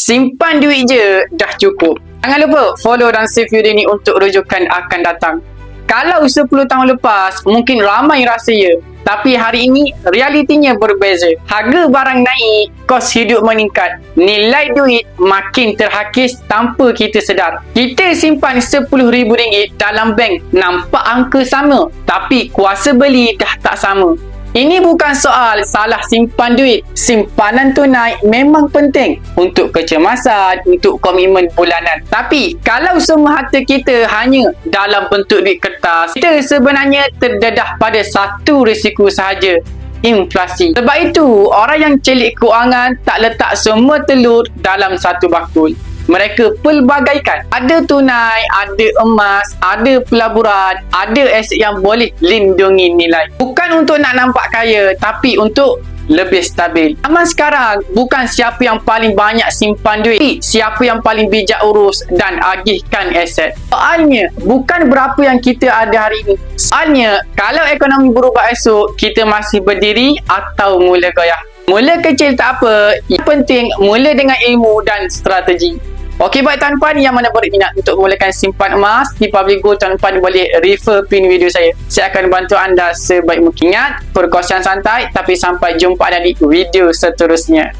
simpan duit je dah cukup. Jangan lupa follow dan save video ni untuk rujukan akan datang. Kalau 10 tahun lepas, mungkin ramai rasa ya. Tapi hari ini, realitinya berbeza. Harga barang naik, kos hidup meningkat. Nilai duit makin terhakis tanpa kita sedar. Kita simpan RM10,000 dalam bank, nampak angka sama. Tapi kuasa beli dah tak sama. Ini bukan soal salah simpan duit. Simpanan tunai memang penting untuk kecemasan, untuk komitmen bulanan. Tapi kalau semua harta kita hanya dalam bentuk duit kertas, kita sebenarnya terdedah pada satu risiko sahaja, inflasi. Sebab itu, orang yang celik kewangan tak letak semua telur dalam satu bakul. Mereka pelbagaikan. Ada tunai, ada emas, ada pelaburan, ada aset yang boleh lindungi nilai. Bukan untuk nak nampak kaya, tapi untuk lebih stabil. Zaman sekarang, bukan siapa yang paling banyak simpan duit, siapa yang paling bijak urus dan agihkan aset. Soalnya, bukan berapa yang kita ada hari ini. Soalnya, kalau ekonomi berubah esok, kita masih berdiri atau mula goyah. Mula kecil tak apa, yang penting mula dengan ilmu dan strategi. Okey, baik tuan-puan yang mana berminat untuk mulakan simpan emas di Public Gold, tuan-puan boleh refer pin video saya. Saya akan bantu anda sebaik mungkin. Ingat, perkongsian santai, tapi sampai jumpa anda di video seterusnya.